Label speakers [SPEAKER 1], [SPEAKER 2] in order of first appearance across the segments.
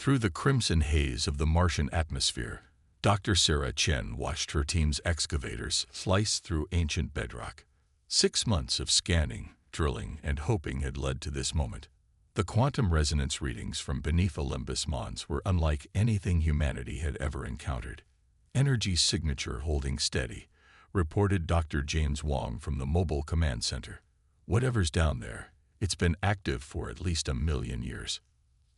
[SPEAKER 1] Through the crimson haze of the Martian atmosphere, Dr. Sarah Chen watched her team's excavators slice through ancient bedrock. 6 months of scanning, drilling, and hoping had led to this moment. The quantum resonance readings from beneath Olympus Mons were unlike anything humanity had ever encountered. Energy signature holding steady, reported Dr. James Wong from the Mobile Command Center. Whatever's down there, it's been active for at least 1,000,000 years.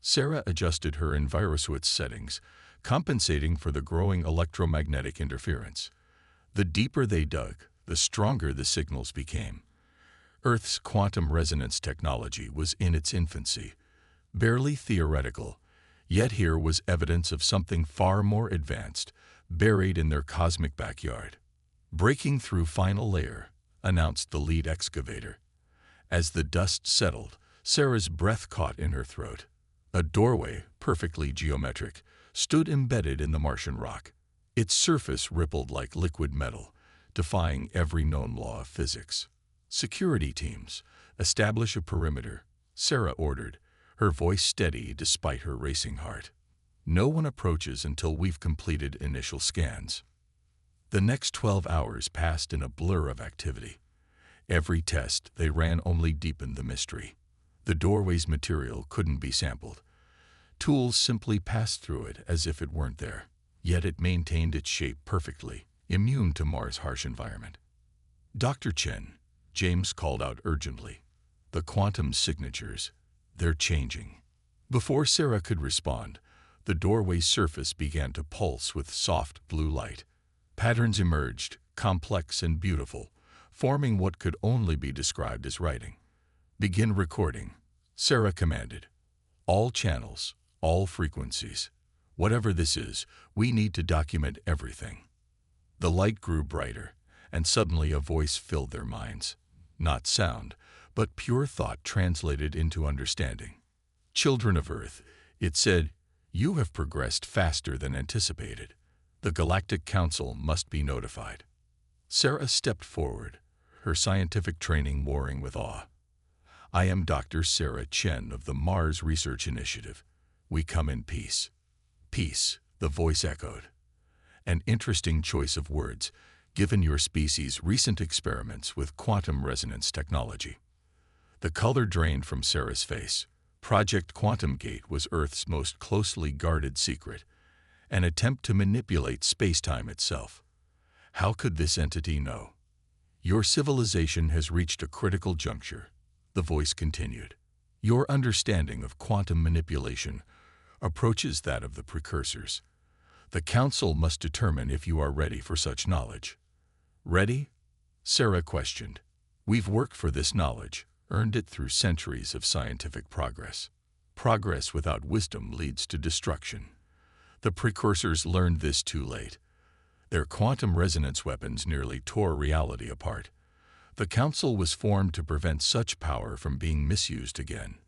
[SPEAKER 1] Sarah adjusted her enviroswitch settings, compensating for the growing electromagnetic interference. The deeper they dug, the stronger the signals became. Earth's quantum resonance technology was in its infancy, barely theoretical, yet here was evidence of something far more advanced, buried in their cosmic backyard. "Breaking through final layer," announced the lead excavator. As the dust settled, Sarah's breath caught in her throat. A doorway, perfectly geometric, stood embedded in the Martian rock. Its surface rippled like liquid metal, defying every known law of physics. "Security teams, establish a perimeter," Sarah ordered, her voice steady despite her racing heart. "No one approaches until we've completed initial scans." The next 12 hours passed in a blur of activity. Every test they ran only deepened the mystery. The doorway's material couldn't be sampled. Tools simply passed through it as if it weren't there. Yet it maintained its shape perfectly, immune to Mars' harsh environment. "Dr. Chen," James called out urgently. "The quantum signatures, they're changing." Before Sarah could respond, the doorway's surface began to pulse with soft blue light. Patterns emerged, complex and beautiful, forming what could only be described as writing. "Begin recording," Sarah commanded. "All channels, all frequencies. Whatever this is, we need to document everything." The light grew brighter, and suddenly a voice filled their minds. Not sound, but pure thought translated into understanding. "Children of Earth," it said, "you have progressed faster than anticipated. The Galactic Council must be notified." Sarah stepped forward, her scientific training warring with awe. "I am Dr. Sarah Chen of the Mars Research Initiative. We come in peace." "Peace," the voice echoed. "An interesting choice of words, given your species' recent experiments with quantum resonance technology." The color drained from Sarah's face. Project Quantum Gate was Earth's most closely guarded secret, an attempt to manipulate space-time itself. How could this entity know? "Your civilization has reached a critical juncture," the voice continued. "Your understanding of quantum manipulation approaches that of the Precursors. The Council must determine if you are ready for such knowledge." "Ready?" Sarah questioned. "We've worked for this knowledge, earned it through centuries of scientific progress. Progress without wisdom leads to destruction. The Precursors learned this too late. Their quantum resonance weapons nearly tore reality apart. The Council was formed to prevent such power from being misused again."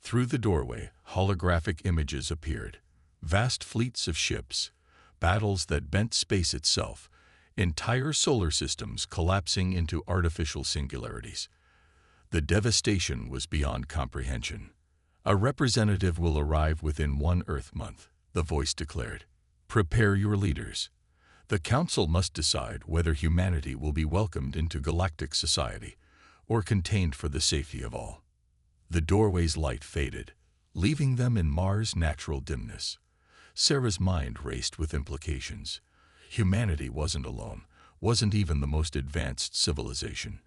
[SPEAKER 1] Through the doorway, holographic images appeared. Vast fleets of ships, battles that bent space itself, entire solar systems collapsing into artificial singularities. The devastation was beyond comprehension. "A representative will arrive within 1 Earth month," the voice declared. "Prepare your leaders. The Council must decide whether humanity will be welcomed into galactic society or contained for the safety of all." The doorway's light faded, leaving them in Mars' natural dimness. Sarah's mind raced with implications. Humanity wasn't alone, wasn't even the most advanced civilization,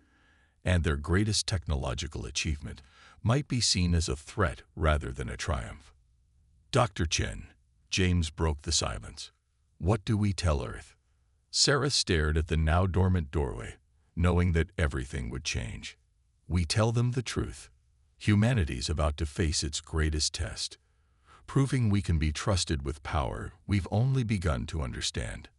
[SPEAKER 1] and their greatest technological achievement might be seen as a threat rather than a triumph. "Dr. Chen," James broke the silence. "What do we tell Earth?" Sarah stared at the now dormant doorway, knowing that everything would change. "We tell them the truth. Humanity's about to face its greatest test. Proving we can be trusted with power we've only begun to understand."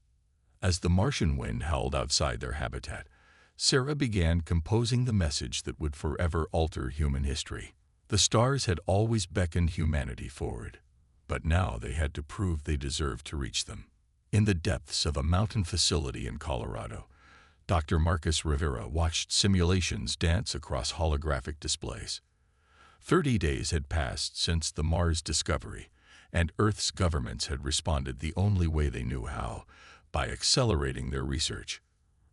[SPEAKER 1] As the Martian wind howled outside their habitat, Sarah began composing the message that would forever alter human history. The stars had always beckoned humanity forward, but now they had to prove they deserved to reach them. In the depths of a mountain facility in Colorado, Dr. Marcus Rivera watched simulations dance across holographic displays. 30 days had passed since the Mars discovery, and Earth's governments had responded the only way they knew how, by accelerating their research.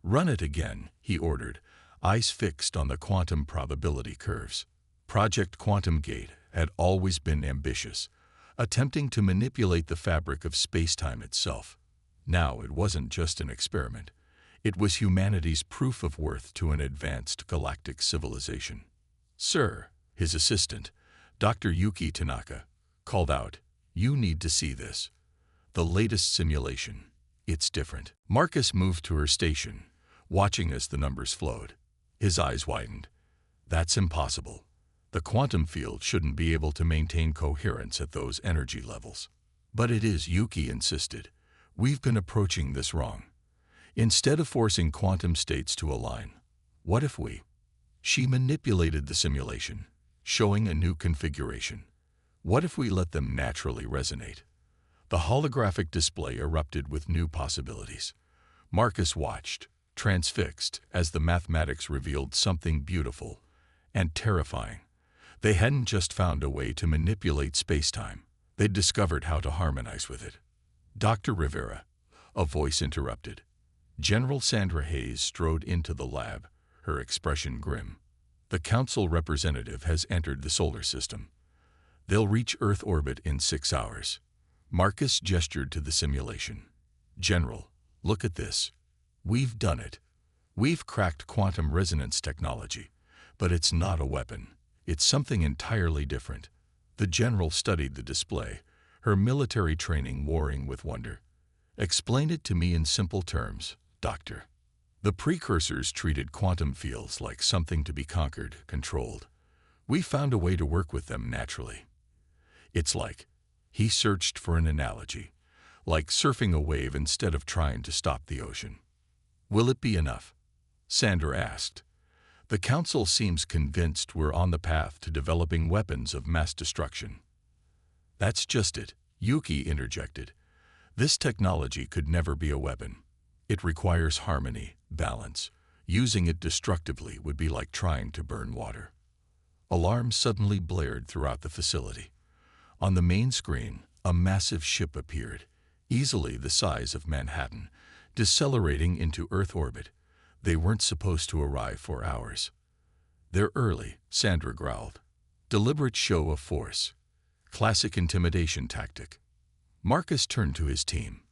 [SPEAKER 1] "Run it again," he ordered, eyes fixed on the quantum probability curves. Project Quantum Gate had always been ambitious, attempting to manipulate the fabric of space-time itself. Now it wasn't just an experiment. It was humanity's proof of worth to an advanced galactic civilization. "Sir," his assistant, Dr. Yuki Tanaka, called out, "You need to see this. The latest simulation. It's different." Marcus moved to her station, watching as the numbers flowed. His eyes widened. "That's impossible. The quantum field shouldn't be able to maintain coherence at those energy levels." "But it is," Yuki insisted. "We've been approaching this wrong. Instead of forcing quantum states to align, what if we—" She manipulated the simulation, showing a new configuration. "What if we let them naturally resonate?" The holographic display erupted with new possibilities. Marcus watched, transfixed, as the mathematics revealed something beautiful and terrifying. They hadn't just found a way to manipulate space-time. They'd discovered how to harmonize with it. "Dr. Rivera," a voice interrupted. General Sandra Hayes strode into the lab, her expression grim. "The council representative has entered the solar system. They'll reach Earth orbit in 6 hours." Marcus gestured to the simulation. "General, look at this. We've done it. We've cracked quantum resonance technology. But it's not a weapon. It's something entirely different." The general studied the display, her military training warring with wonder. "Explain it to me in simple terms, Doctor." "The Precursors treated quantum fields like something to be conquered, controlled. We found a way to work with them naturally. It's like," he searched for an analogy, "like surfing a wave instead of trying to stop the ocean." "Will it be enough?" Sandra asked. "The Council seems convinced we're on the path to developing weapons of mass destruction." "That's just it," Yuki interjected. "This technology could never be a weapon. It requires harmony, balance. Using it destructively would be like trying to burn water." Alarms suddenly blared throughout the facility. On the main screen, a massive ship appeared, easily the size of Manhattan, decelerating into Earth orbit. They weren't supposed to arrive for hours. "They're early," Sandra growled. "Deliberate show of force. Classic intimidation tactic." Marcus turned to his team.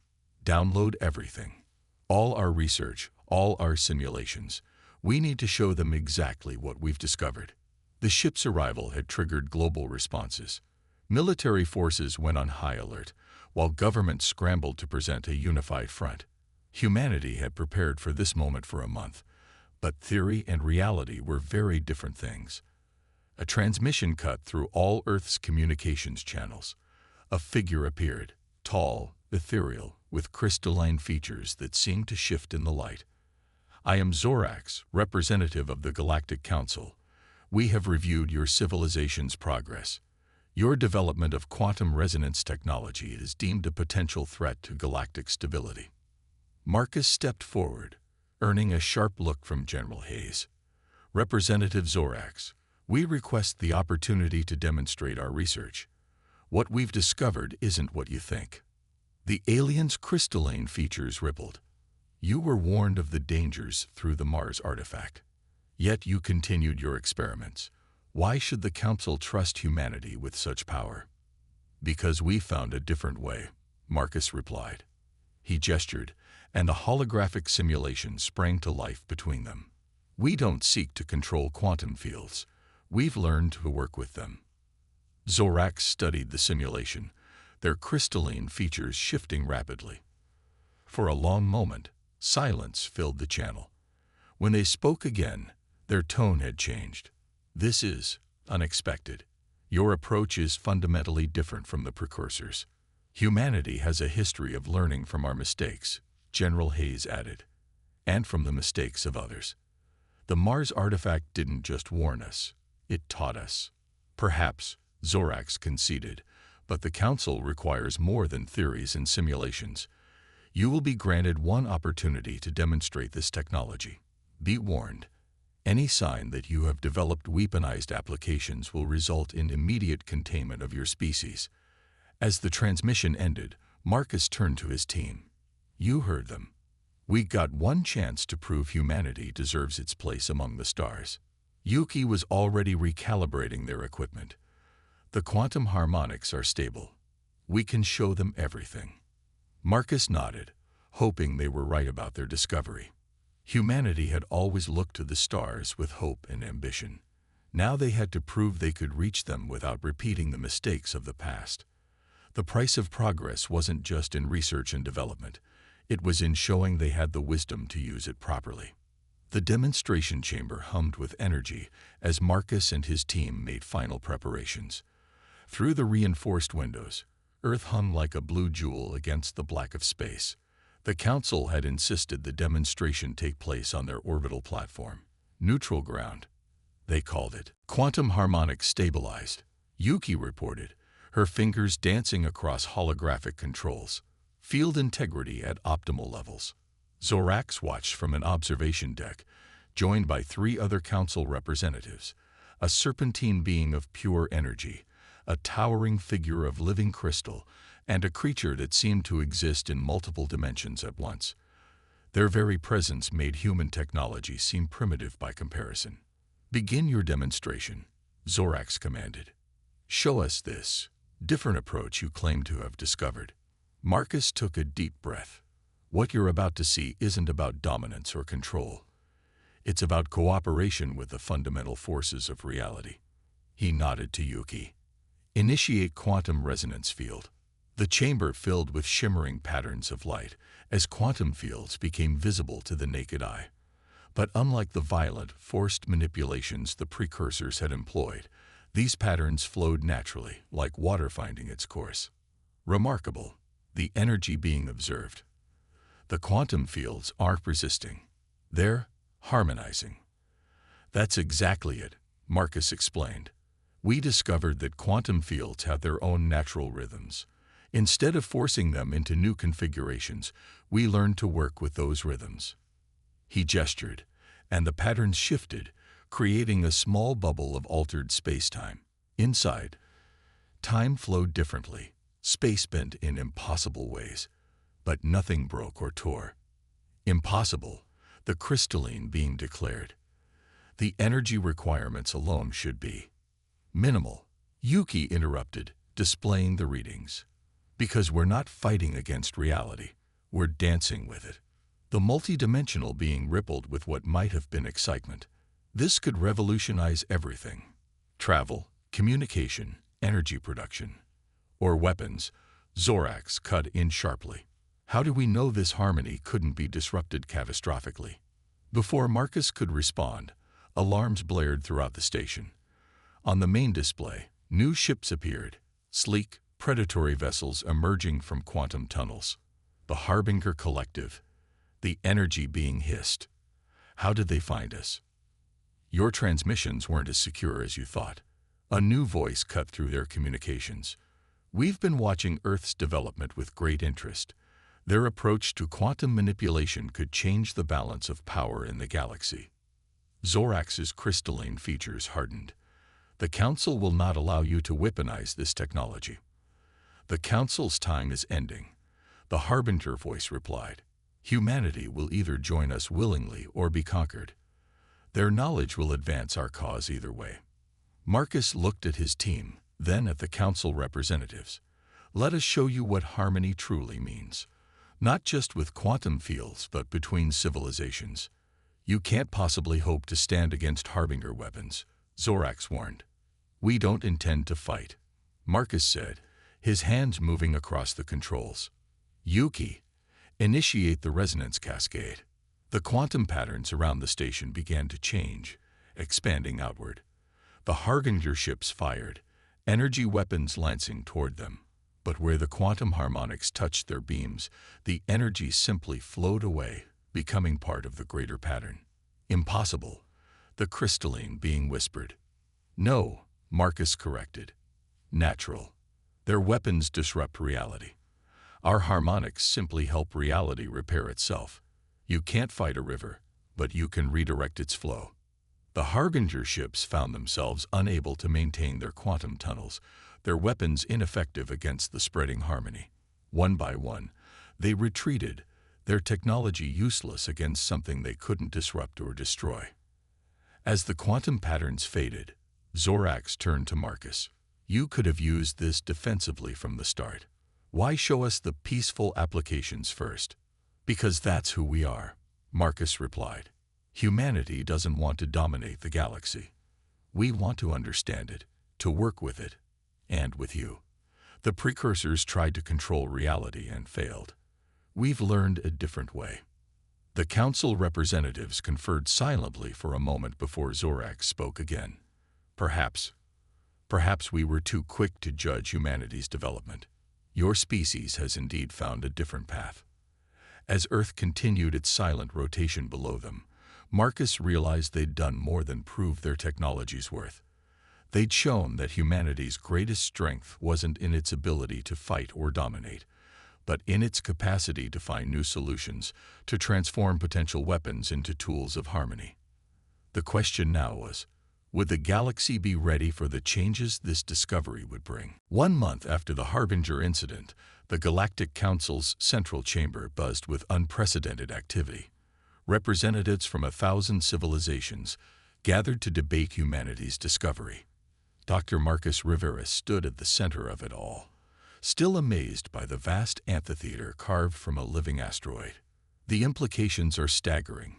[SPEAKER 1] "Download everything. All our research, all our simulations. We need to show them exactly what we've discovered." The ship's arrival had triggered global responses. Military forces went on high alert, while governments scrambled to present a unified front. Humanity had prepared for this moment for a month, but theory and reality were very different things. A transmission cut through all Earth's communications channels. A figure appeared, tall, ethereal, with crystalline features that seemed to shift in the light. "I am Zorax, representative of the Galactic Council. We have reviewed your civilization's progress. Your development of quantum resonance technology is deemed a potential threat to galactic stability." Marcus stepped forward, earning a sharp look from General Hayes. "Representative Zorax, we request the opportunity to demonstrate our research. What we've discovered isn't what you think." The alien's crystalline features rippled. "You were warned of the dangers through the Mars artifact. Yet you continued your experiments. Why should the Council trust humanity with such power?" "Because we found a different way," Marcus replied. He gestured, and a holographic simulation sprang to life between them. "We don't seek to control quantum fields. We've learned to work with them." Zorax studied the simulation, their crystalline features shifting rapidly. For a long moment, silence filled the channel. When they spoke again, their tone had changed. "This is unexpected. Your approach is fundamentally different from the Precursors. Humanity has a history of learning from our mistakes," General Hayes added, "and from the mistakes of others. The Mars artifact didn't just warn us, it taught us." "Perhaps," Zorax conceded, "but the Council requires more than theories and simulations. You will be granted one opportunity to demonstrate this technology. Be warned. Any sign that you have developed weaponized applications will result in immediate containment of your species. As the transmission ended, Marcus turned to his team. You heard them. We got one chance to prove humanity deserves its place among the stars. Yuki was already recalibrating their equipment. The quantum harmonics are stable. We can show them everything. Marcus nodded, hoping they were right about their discovery. Humanity had always looked to the stars with hope and ambition. Now they had to prove they could reach them without repeating the mistakes of the past. The price of progress wasn't just in research and development. It was in showing they had the wisdom to use it properly. The demonstration chamber hummed with energy as Marcus and his team made final preparations. Through the reinforced windows, Earth hung like a blue jewel against the black of space. The Council had insisted the demonstration take place on their orbital platform. Neutral ground, they called it. Quantum harmonics stabilized, Yuki reported, her fingers dancing across holographic controls. Field integrity at optimal levels. Zorax watched from an observation deck, joined by 3 other Council representatives, a serpentine being of pure energy, a towering figure of living crystal, and a creature that seemed to exist in multiple dimensions at once. Their very presence made human technology seem primitive by comparison. Begin your demonstration, Zorax commanded. Show us this different approach you claim to have discovered. Marcus took a deep breath. What you're about to see isn't about dominance or control. It's about cooperation with the fundamental forces of reality. He nodded to Yuki. Initiate quantum resonance field. The chamber filled with shimmering patterns of light as quantum fields became visible to the naked eye. But unlike the violent, forced manipulations the Precursors had employed, these patterns flowed naturally, like water finding its course. Remarkable, the energy being observed. The quantum fields aren't resisting. They're harmonizing. That's exactly it, Marcus explained. We discovered that quantum fields have their own natural rhythms. Instead of forcing them into new configurations, we learned to work with those rhythms. He gestured, and the patterns shifted, creating a small bubble of altered space-time. Inside, time flowed differently, space bent in impossible ways, but nothing broke or tore. Impossible, the crystalline being declared. The energy requirements alone should be minimal, Yuki interrupted, displaying the readings. Because we're not fighting against reality, we're dancing with it. The multidimensional being rippled with what might have been excitement. This could revolutionize everything. Travel, communication, energy production. Or weapons, Zorax cut in sharply. How do we know this harmony couldn't be disrupted catastrophically? Before Marcus could respond, alarms blared throughout the station. On the main display, new ships appeared, sleek, predatory vessels emerging from quantum tunnels. The Harbinger Collective, the energy being hissed. How did they find us? Your transmissions weren't as secure as you thought. A new voice cut through their communications. We've been watching Earth's development with great interest. Their approach to quantum manipulation could change the balance of power in the galaxy. Zorax's crystalline features hardened. The Council will not allow you to weaponize this technology. The Council's time is ending, the Harbinger voice replied. Humanity will either join us willingly or be conquered. Their knowledge will advance our cause either way. Marcus looked at his team, then at the Council representatives. Let us show you what harmony truly means. Not just with quantum fields, but between civilizations. You can't possibly hope to stand against Harbinger weapons, Zorax warned. We don't intend to fight, Marcus said, his hands moving across the controls. Yuki, initiate the resonance cascade. The quantum patterns around the station began to change, expanding outward. The Harbinger ships fired, energy weapons lancing toward them. But where the quantum harmonics touched their beams, the energy simply flowed away, becoming part of the greater pattern. Impossible, the crystalline being whispered. No, Marcus corrected. Natural. Their weapons disrupt reality. Our harmonics simply help reality repair itself. You can't fight a river, but you can redirect its flow. The Harbinger ships found themselves unable to maintain their quantum tunnels. their weapons ineffective against the spreading harmony. One by one, they retreated, their technology useless against something they couldn't disrupt or destroy. As the quantum patterns faded, Zorax turned to Marcus. You could have used this defensively from the start. Why show us the peaceful applications first? Because that's who we are, Marcus replied. Humanity doesn't want to dominate the galaxy. We want to understand it, to work with it, and with you. The Precursors tried to control reality and failed. We've learned a different way. The council representatives conferred silently for a moment before Zorax spoke again. Perhaps we were too quick to judge humanity's development. Your species has indeed found a different path. As Earth continued its silent rotation below them, Marcus realized they'd done more than prove their technology's worth. They'd shown that humanity's greatest strength wasn't in its ability to fight or dominate, but in its capacity to find new solutions, to transform potential weapons into tools of harmony. The question now was, would the galaxy be ready for the changes this discovery would bring? 1 month after the Harbinger incident, the Galactic Council's central chamber buzzed with unprecedented activity. Representatives from 1,000 civilizations gathered to debate humanity's discovery. Dr. Marcus Rivera stood at the center of it all, still amazed by the vast amphitheater carved from a living asteroid. The implications are staggering.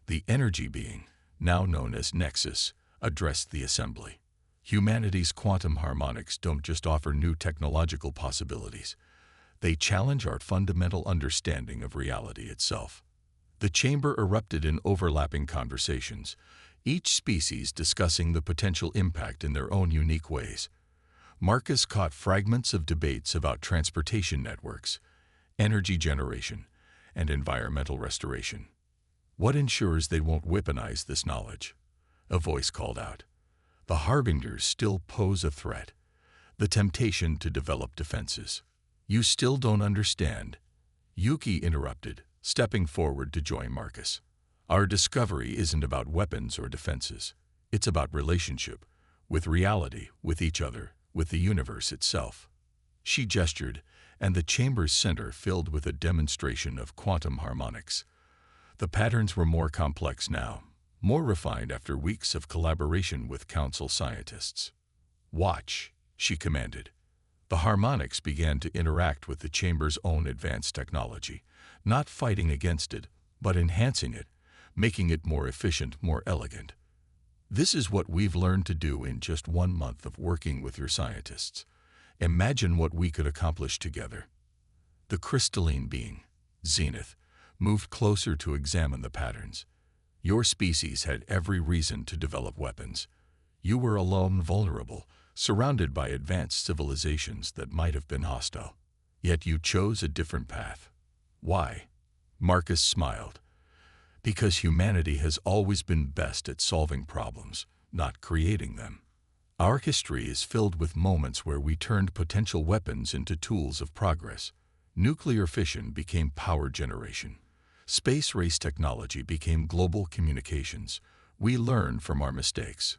[SPEAKER 1] The energy being, now known as Nexus, addressed the assembly. Humanity's quantum harmonics don't just offer new technological possibilities. They challenge our fundamental understanding of reality itself. The chamber erupted in overlapping conversations, each species discussing the potential impact in their own unique ways. Marcus caught fragments of debates about transportation networks, energy generation, and environmental restoration. What ensures they won't weaponize this knowledge? A voice called out. The Harbingers still pose a threat. The temptation to develop defenses. You still don't understand, Yuki interrupted, stepping forward to join Marcus. Our discovery isn't about weapons or defenses. It's about relationship, with reality, with each other, with the universe itself. She gestured, and the chamber's center filled with a demonstration of quantum harmonics. The patterns were more complex now, more refined after weeks of collaboration with council scientists. Watch, she commanded. The harmonics began to interact with the chamber's own advanced technology, not fighting against it, but enhancing it, making it more efficient, more elegant. This is what we've learned to do in just 1 month of working with your scientists. Imagine what we could accomplish together. The crystalline being, Zenith, moved closer to examine the patterns. Your species had every reason to develop weapons. You were alone, vulnerable, surrounded by advanced civilizations that might have been hostile. Yet you chose a different path. Why? Marcus smiled. Because humanity has always been best at solving problems, not creating them. Our history is filled with moments where we turned potential weapons into tools of progress. Nuclear fission became power generation. Space race technology became global communications. We learned from our mistakes.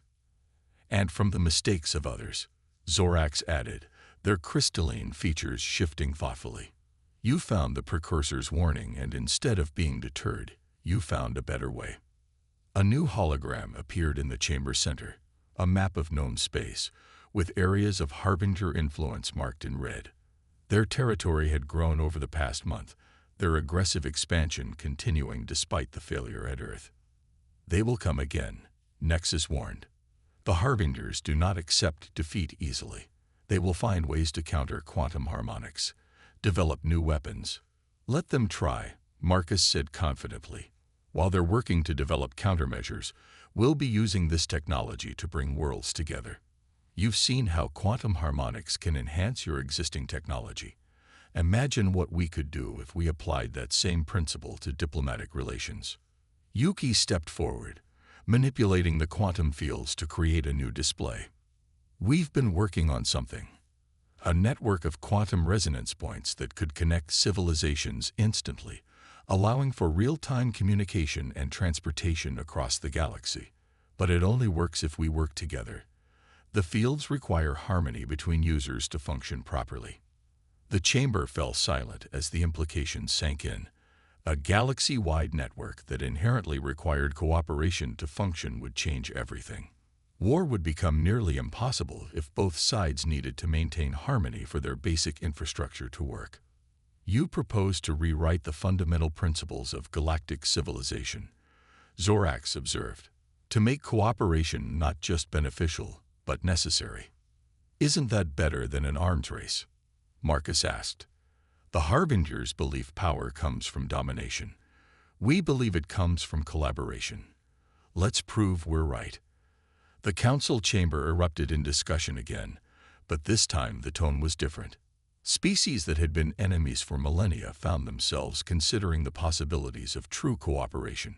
[SPEAKER 1] And from the mistakes of others, Zorax added, their crystalline features shifting thoughtfully. You found the Precursors' warning, and instead of being deterred, you found a better way. A new hologram appeared in the chamber center, a map of known space, with areas of Harbinger influence marked in red. Their territory had grown over the past month, their aggressive expansion continuing despite the failure at Earth. They will come again, Nexus warned. The Harbingers do not accept defeat easily. They will find ways to counter quantum harmonics, develop new weapons. Let them try, Marcus said confidently. While they're working to develop countermeasures, we'll be using this technology to bring worlds together. You've seen how quantum harmonics can enhance your existing technology. Imagine what we could do if we applied that same principle to diplomatic relations. Yuki stepped forward, manipulating the quantum fields to create a new display. We've been working on something. A network of quantum resonance points that could connect civilizations instantly, allowing for real-time communication and transportation across the galaxy. But it only works if we work together. The fields require harmony between users to function properly. The chamber fell silent as the implications sank in. A galaxy-wide network that inherently required cooperation to function would change everything. War would become nearly impossible if both sides needed to maintain harmony for their basic infrastructure to work. You propose to rewrite the fundamental principles of galactic civilization, Zorax observed, to make cooperation not just beneficial, but necessary. Isn't that better than an arms race? Marcus asked. The Harbinger's belief power comes from domination. We believe it comes from collaboration. Let's prove we're right. The council chamber erupted in discussion again, but this time the tone was different. Species that had been enemies for millennia found themselves considering the possibilities of true cooperation.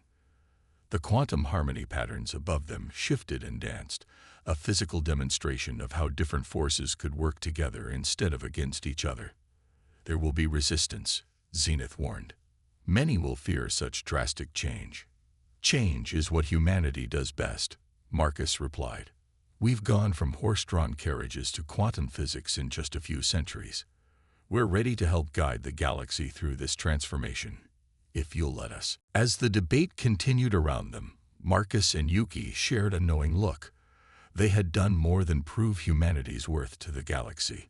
[SPEAKER 1] The quantum harmony patterns above them shifted and danced, a physical demonstration of how different forces could work together instead of against each other. There will be resistance, Zenith warned. Many will fear such drastic change. Change is what humanity does best, Marcus replied. We've gone from horse-drawn carriages to quantum physics in just a few centuries. We're ready to help guide the galaxy through this transformation, if you'll let us. As the debate continued around them, Marcus and Yuki shared a knowing look. They had done more than prove humanity's worth to the galaxy.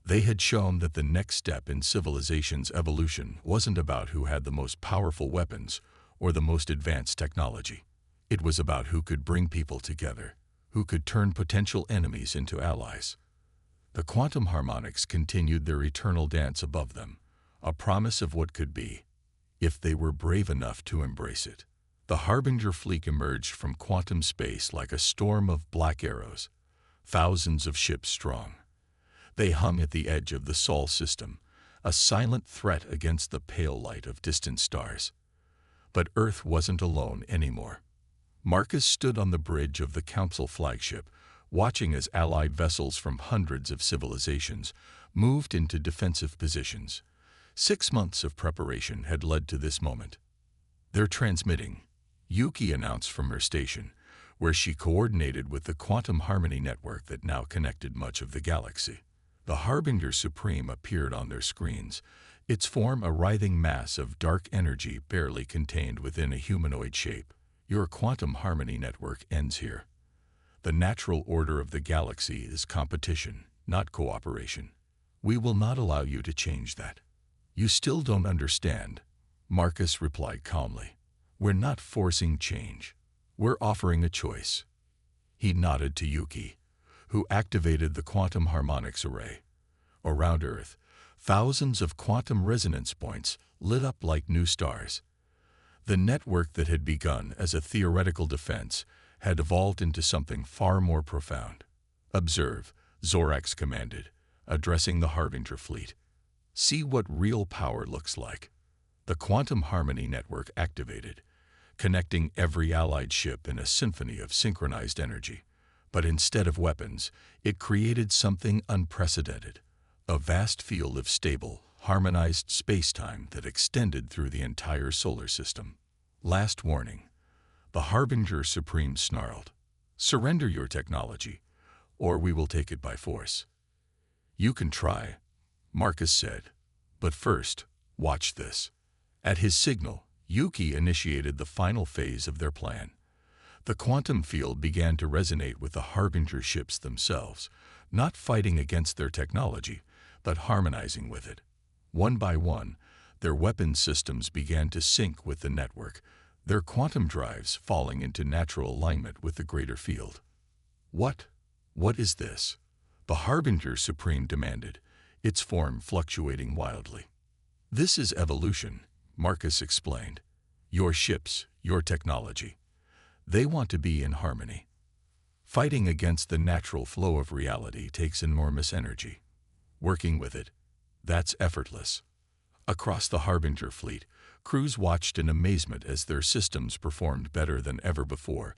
[SPEAKER 1] They had shown that the next step in civilization's evolution wasn't about who had the most powerful weapons or the most advanced technology. It was about who could bring people together, who could turn potential enemies into allies. The quantum harmonics continued their eternal dance above them, a promise of what could be, if they were brave enough to embrace it. The Harbinger fleet emerged from quantum space like a storm of black arrows, thousands of ships strong. They hung at the edge of the Sol system, a silent threat against the pale light of distant stars. But Earth wasn't alone anymore. Marcus stood on the bridge of the Council flagship, watching as allied vessels from hundreds of civilizations moved into defensive positions. 6 months of preparation had led to this moment. They're transmitting, Yuki announced from her station, where she coordinated with the quantum harmony network that now connected much of the galaxy. The Harbinger Supreme appeared on their screens, its form a writhing mass of dark energy barely contained within a humanoid shape. Your quantum harmony network ends here. The natural order of the galaxy is competition, not cooperation. We will not allow you to change that. You still don't understand, Marcus replied calmly. We're not forcing change. We're offering a choice. He nodded to Yuki, who activated the quantum harmonics array. Around Earth, thousands of quantum resonance points lit up like new stars. The network that had begun as a theoretical defense had evolved into something far more profound. Observe, Zorax commanded, addressing the Harbinger fleet. See what real power looks like. The quantum harmony network activated, connecting every allied ship in a symphony of synchronized energy. But instead of weapons, it created something unprecedented, a vast field of stable, harmonized space-time that extended through the entire solar system. Last warning. The Harbinger Supreme snarled. Surrender your technology, or we will take it by force. You can try, Marcus said. But first, watch this. At his signal, Yuki initiated the final phase of their plan. The quantum field began to resonate with the Harbinger ships themselves, not fighting against their technology, but harmonizing with it. One by one, their weapon systems began to sync with the network, their quantum drives falling into natural alignment with the greater field. What is this? The Harbinger Supreme demanded, its form fluctuating wildly. This is evolution, Marcus explained. Your ships, your technology. They want to be in harmony. Fighting against the natural flow of reality takes enormous energy. Working with it, that's effortless. Across the Harbinger fleet, crews watched in amazement as their systems performed better than ever before,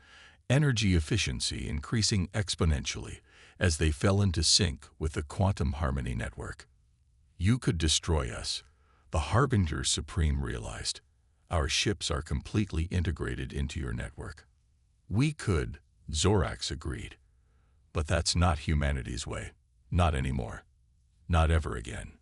[SPEAKER 1] energy efficiency increasing exponentially as they fell into sync with the quantum harmony network. You could destroy us, the Harbinger Supreme realized. Our ships are completely integrated into your network. We could, Zorax agreed. But that's not humanity's way. Not anymore. Not ever again.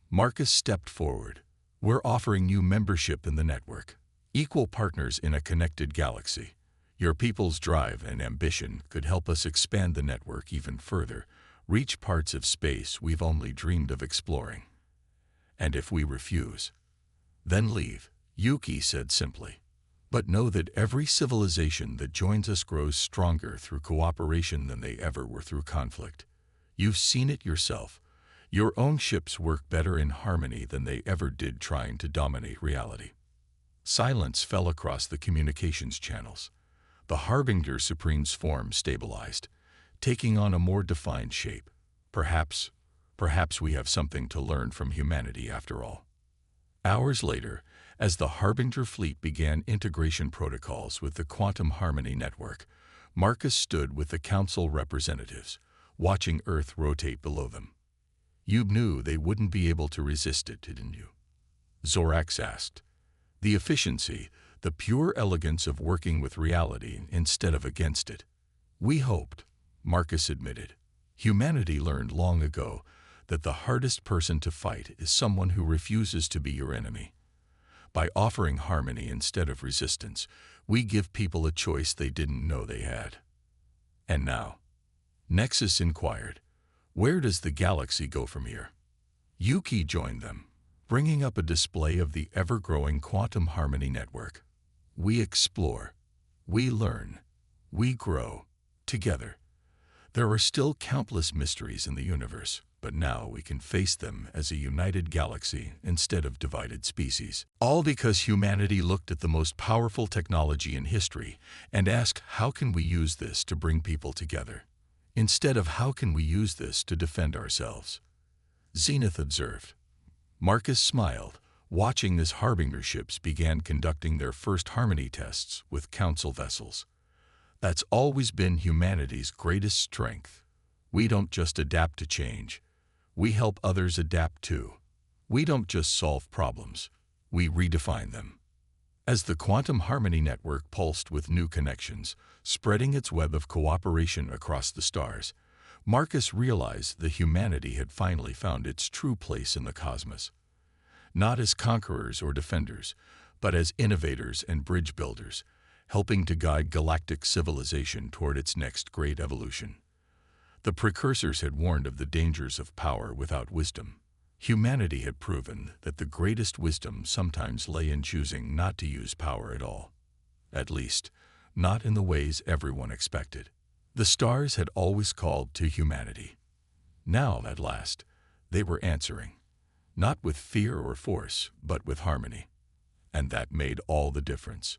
[SPEAKER 1] Marcus stepped forward. We're offering you membership in the network. Equal partners in a connected galaxy. Your people's drive and ambition could help us expand the network even further, reach parts of space we've only dreamed of exploring. And if we refuse, then leave, Yuki said simply. But know that every civilization that joins us grows stronger through cooperation than they ever were through conflict. You've seen it yourself. Your own ships work better in harmony than they ever did trying to dominate reality. Silence fell across the communications channels. The Harbinger Supreme's form stabilized, taking on a more defined shape. Perhaps we have something to learn from humanity after all. Hours later, as the Harbinger fleet began integration protocols with the Quantum Harmony Network, Marcus stood with the Council representatives, watching Earth rotate below them. You knew they wouldn't be able to resist it, didn't you? Zorax asked. The efficiency, the pure elegance of working with reality instead of against it. We hoped, Marcus admitted. Humanity learned long ago that the hardest person to fight is someone who refuses to be your enemy. By offering harmony instead of resistance, we give people a choice they didn't know they had. And now, Nexus inquired, where does the galaxy go from here? Yuki joined them, bringing up a display of the ever-growing Quantum Harmony Network. We explore, we learn, we grow, together. There are still countless mysteries in the universe, but now we can face them as a united galaxy instead of divided species. All because humanity looked at the most powerful technology in history and asked, how can we use this to bring people together? Instead of how can we use this to defend ourselves? Zenith observed. Marcus smiled, watching as Harbinger ships began conducting their first harmony tests with Council vessels. That's always been humanity's greatest strength. We don't just adapt to change. We help others adapt too. We don't just solve problems. We redefine them. As the Quantum Harmony Network pulsed with new connections, spreading its web of cooperation across the stars, Marcus realized that humanity had finally found its true place in the cosmos. Not as conquerors or defenders, but as innovators and bridge builders, helping to guide galactic civilization toward its next great evolution. The Precursors had warned of the dangers of power without wisdom. Humanity had proven that the greatest wisdom sometimes lay in choosing not to use power at all. At least, not in the ways everyone expected. The stars had always called to humanity. Now, at last, they were answering. Not with fear or force, but with harmony. And that made all the difference.